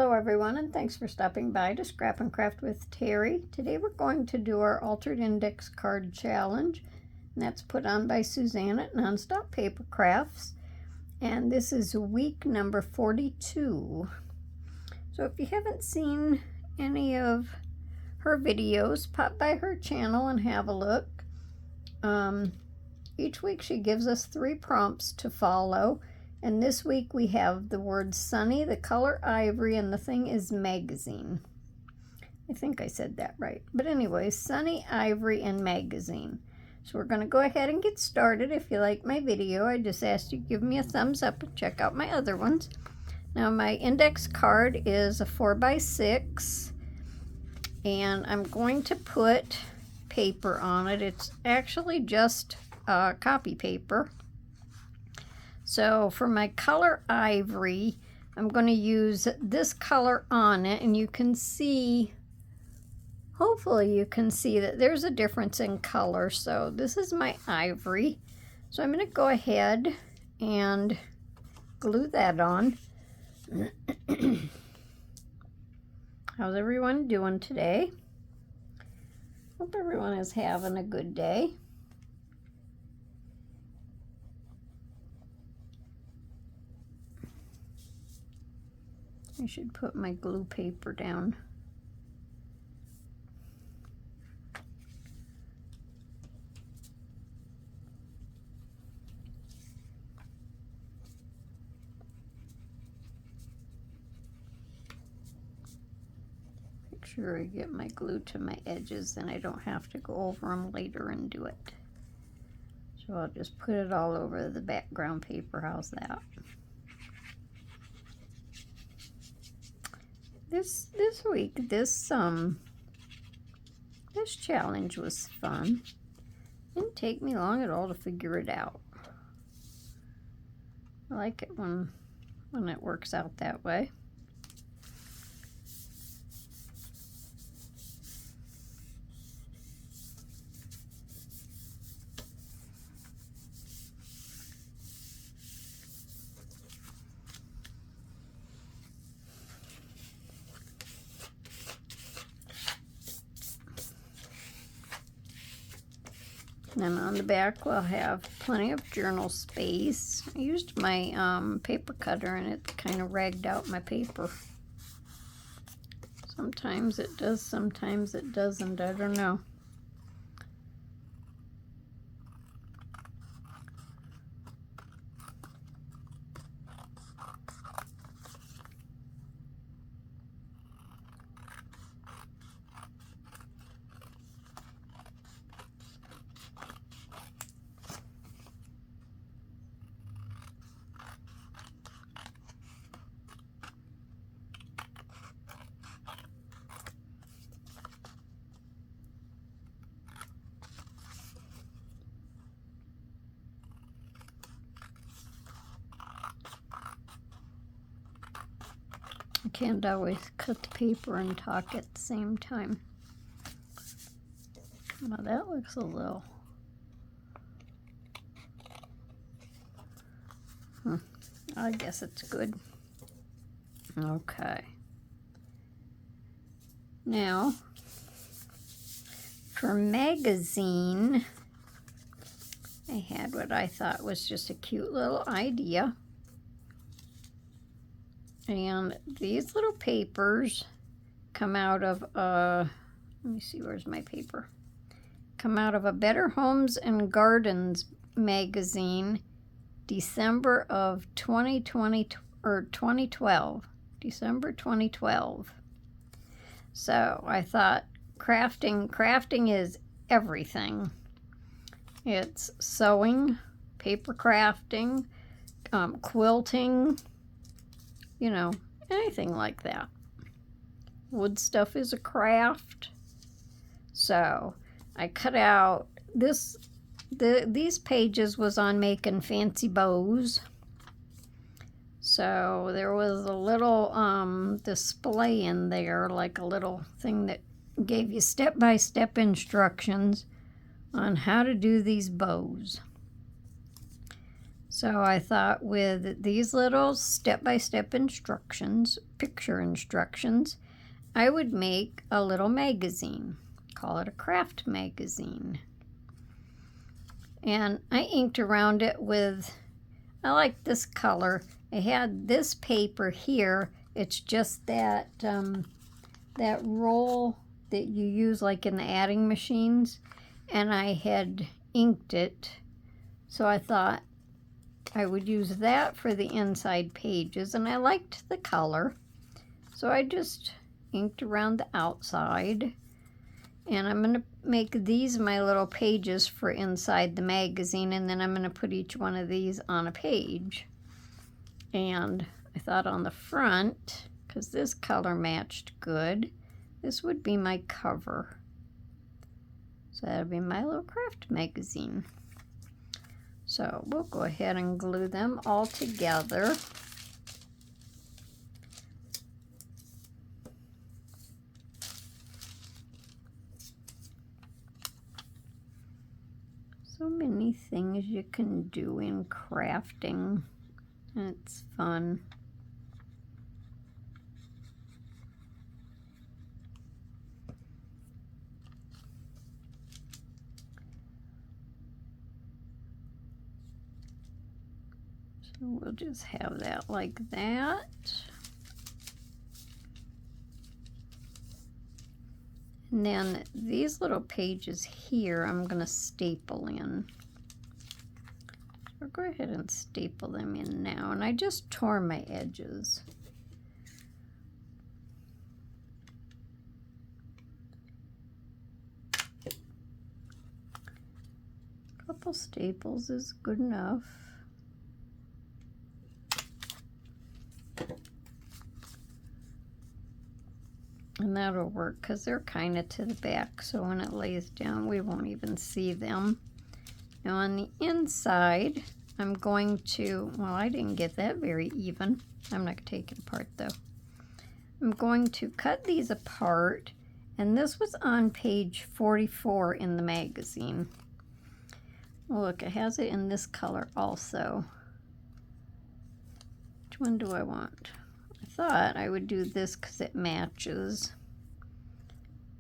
Hello everyone, and thanks for stopping by to Scrap and Craft with Terry. Today we're going to do our Altered Index Card Challenge, and that's put on by Suzanne at Nonstop Papercrafts. And this is week number 42. So if you haven't seen any of her videos, pop by her channel and have a look. Each week she gives us 3 prompts to follow. And this week we have the word sunny, the color ivory, and the thing is magazine. I think I said that right. But anyway, sunny, ivory, and magazine. So we're going to go ahead and get started. If you like my video, I just asked you to give me a thumbs up and check out my other ones. Now my index card is a 4x6. And I'm going to put paper on it. It's actually just copy paper. So for my color ivory, I'm going to use this color on it, and you can see, hopefully you can see that there's a difference in color. So this is my ivory. So I'm going to go ahead and glue that on. How's everyone doing today? Hope everyone is having a good day. I should put my glue paper down. Make sure I get my glue to my edges, then I don't have to go over them later and do it. So I'll just put it all over the background paper. How's that? This week, this challenge was fun. Didn't take me long at all to figure it out. I like it when it works out that way. Then on the back we'll have plenty of journal space. I used my paper cutter and it kind of ragged out my paper. Sometimes it does, sometimes it doesn't. I don't know. I can't always cut the paper and talk at the same time. Well, that looks a little... I guess it's good. Okay. Now, for magazine, I had what I thought was just a cute little idea. And these little papers come out of let me see, where's my paper? Come out of a Better Homes and Gardens magazine, December of 2020 or 2012. December 2012. So I thought crafting is everything. It's sewing, paper crafting, quilting, you know, anything like that. Wood stuff is a craft. So I cut out these pages was on making fancy bows. So there was a little display in there, like a little thing that gave you step-by-step instructions on how to do these bows. So I thought with these little step-by-step instructions, picture instructions, I would make a little magazine. Call it a craft magazine. And I inked around it with, I like this color. I had this paper here. It's just that, that roll that you use like in the adding machines. And I had inked it. So I thought I would use that for the inside pages. And I liked the color. So I just inked around the outside. And I'm going to make these my little pages for inside the magazine, and then I'm going to put each one of these on a page. And I thought on the front, because this color matched good, this would be my cover. So that would be my little craft magazine. So we'll go ahead and glue them all together. So many things you can do in crafting. It's fun. So we'll just have that like that. And then these little pages here, I'm going to staple in. So I'll go ahead and staple them in now. And I just tore my edges. A couple staples is good enough. And that'll work because they're kind of to the back, so when it lays down we won't even see them. Now on the inside I'm going to, well, I didn't get that very even. I'm not going to take it apart though. I'm going to cut these apart, and this was on page 44 in the magazine. Well, look, it has it in this color also. Which one do I want? I thought I would do this because it matches.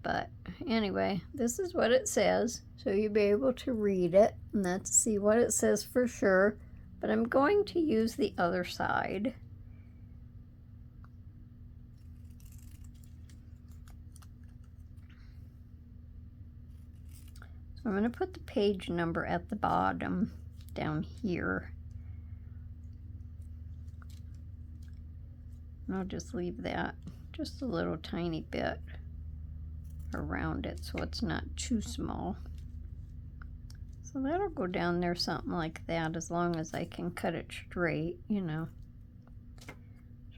But anyway, this is what it says. So you'll be able to read it and let's see what it says for sure. But I'm going to use the other side. So I'm going to put the page number at the bottom down here. And I'll just leave that just a little tiny bit around it so it's not too small. So that'll go down there something like that, as long as I can cut it straight, you know. So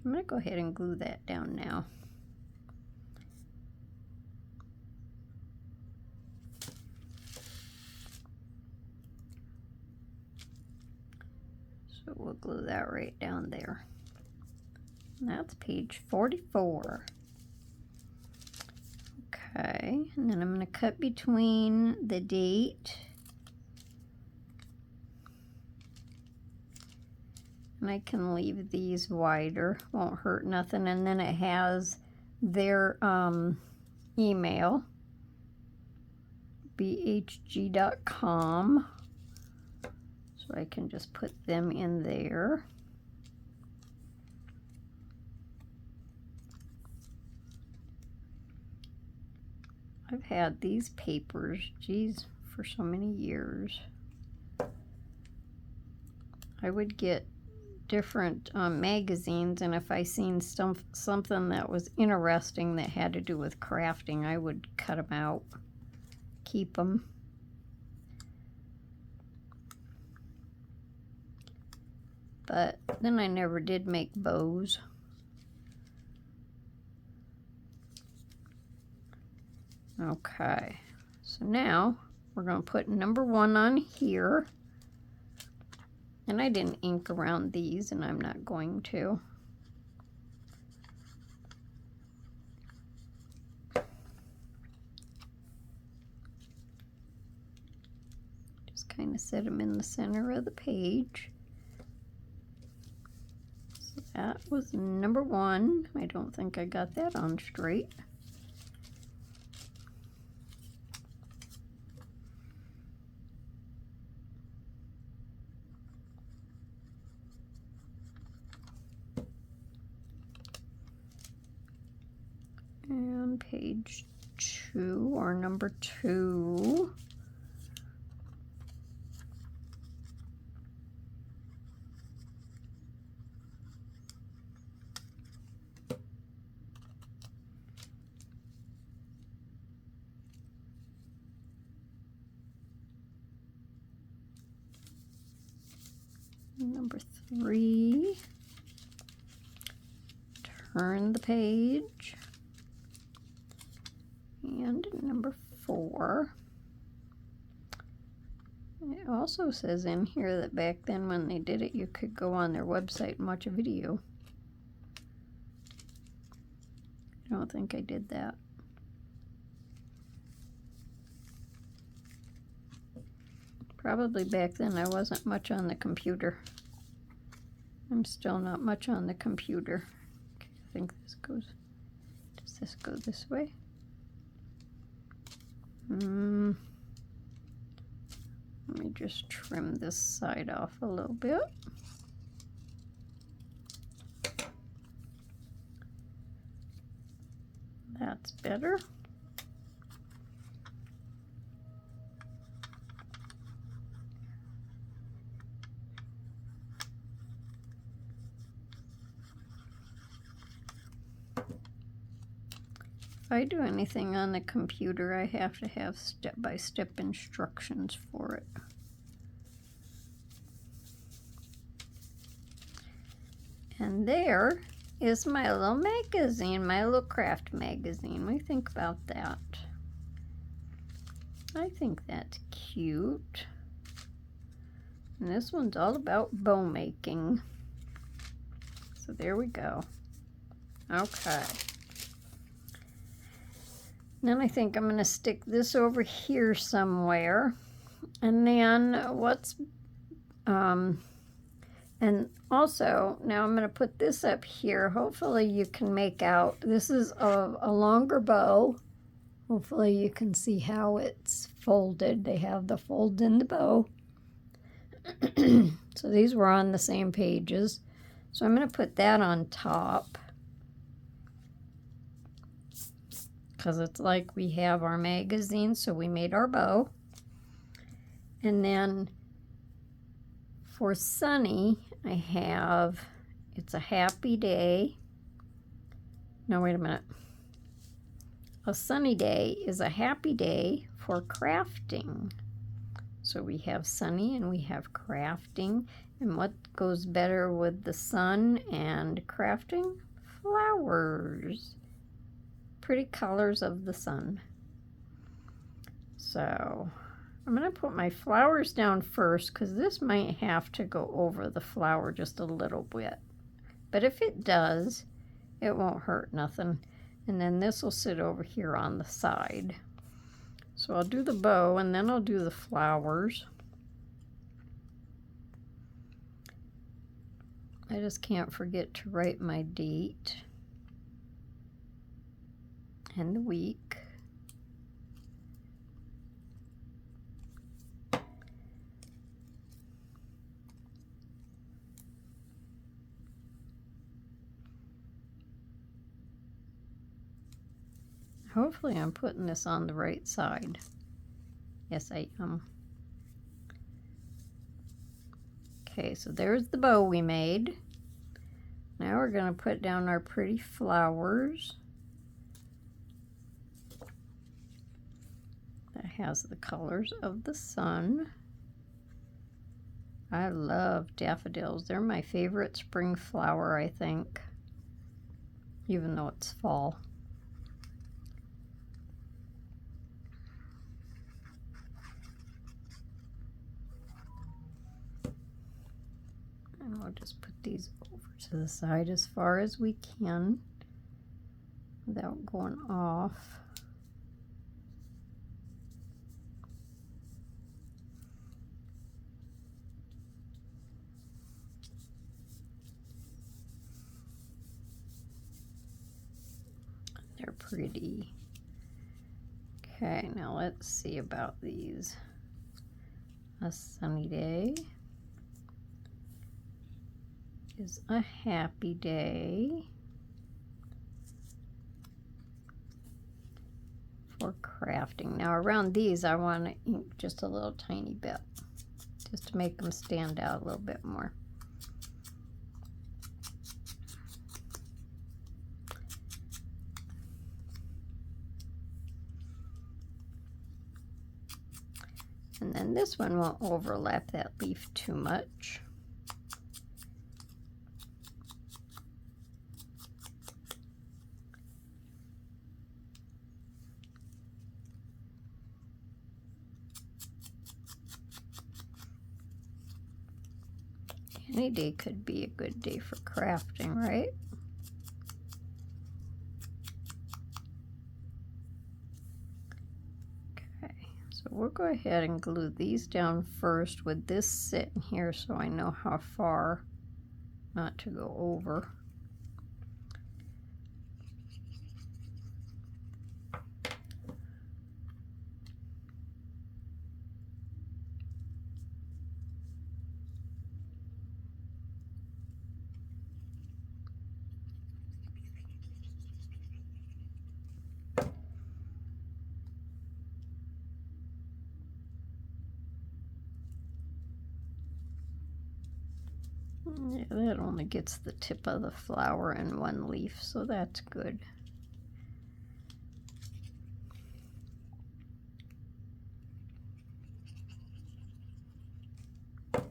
I'm going to go ahead and glue that down now. So we'll glue that right down there. And that's page 44. Okay, and then I'm going to cut between the date and I can leave these wider, won't hurt nothing. And then it has their email, bhg.com, so I can just put them in there. I've had these papers, geez, for so many years. I would get different magazines, and if I seen something that was interesting that had to do with crafting, I would cut them out, keep them. But then I never did make bows. Okay, so now we're going to put number 1 on here. And I didn't ink around these, and I'm not going to. Just kind of set them in the center of the page. That was number 1. I don't think I got that on straight. And page 2, or number 2. Number 3. Turn the page. And number 4. It also says in here that back then when they did it, you could go on their website and watch a video. I don't think I did that. Probably back then I wasn't much on the computer. I'm still not much on the computer. Okay, I think this goes, does this go this way? Let me just trim this side off a little bit. That's better. If I do anything on the computer, I have to have step-by-step instructions for it. And there is my little magazine, my little craft magazine. What do you think about that? I think that's cute. And this one's all about bow making. So there we go. Okay. Then I think I'm going to stick this over here somewhere. And then and also, now I'm going to put this up here. Hopefully you can make out, this is a longer bow. Hopefully you can see how it's folded. They have the folds in the bow. So these were on the same pages. So I'm going to put that on top. Because it's like we have our magazine, so we made our bow. And then for Sunny, I have, it's a happy day. No, wait a minute. A sunny day is a happy day for crafting. So we have sunny and we have crafting. And what goes better with the sun and crafting? Flowers. Pretty colors of the sun. So I'm going to put my flowers down first because this might have to go over the flower just a little bit. But if it does, it won't hurt nothing. And then this will sit over here on the side. So I'll do the bow and then I'll do the flowers. I just can't forget to write my date and the week. Hopefully I'm putting this on the right side. Yes, I am. Okay, so there's the bow we made. Now we're going to put down our pretty flowers. That has the colors of the sun. I love daffodils. They're my favorite spring flower, I think, even though it's fall. And we'll just put these over to the side as far as we can without going off. They're pretty. Okay, now let's see about these. A sunny day is a happy day for crafting. Now around these I want to ink just a little tiny bit, just to make them stand out a little bit more. And then this one won't overlap that leaf too much. Any day could be a good day for crafting, right? So we'll go ahead and glue these down first with this sitting here so I know how far not to go over. Yeah, that only gets the tip of the flower in one leaf, so that's good. Okay,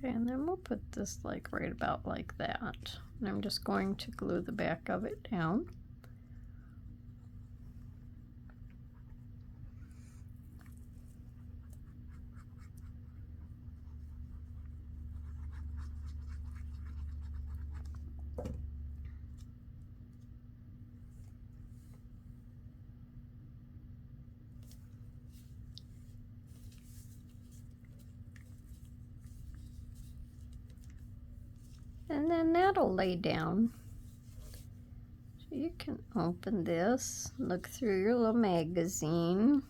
and then we'll put this like right about like that. And I'm just going to glue the back of it down. And then that'll lay down. So you can open this, look through your little magazine,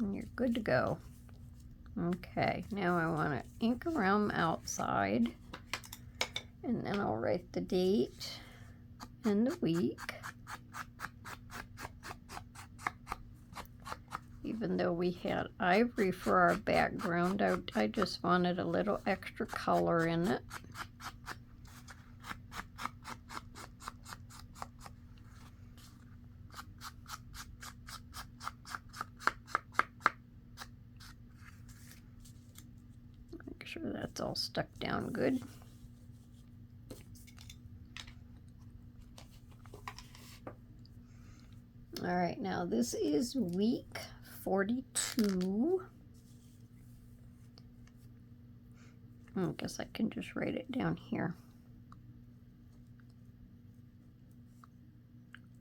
and you're good to go. Okay, now I want to ink around the outside, and then I'll write the date and the week. Even though we had ivory for our background, I just wanted a little extra color in it. Make sure that's all stuck down good. All right, now this is week 42. I guess I can just write it down here.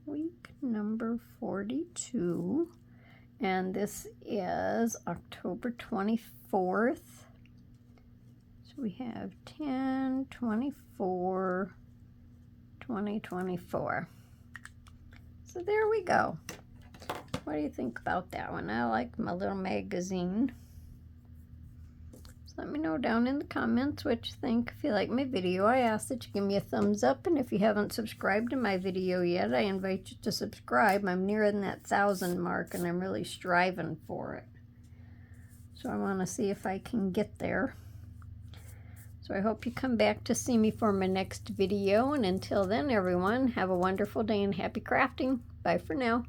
Week number 42. And this is October 24th. So we have 10/24/2024. So there we go. What do you think about that one? I like my little magazine. So let me know down in the comments what you think. If you like my video, I ask that you give me a thumbs up. And if you haven't subscribed to my video yet, I invite you to subscribe. I'm nearing that 1,000 mark, and I'm really striving for it. So I want to see if I can get there. So I hope you come back to see me for my next video. And until then, everyone, have a wonderful day and happy crafting. Bye for now.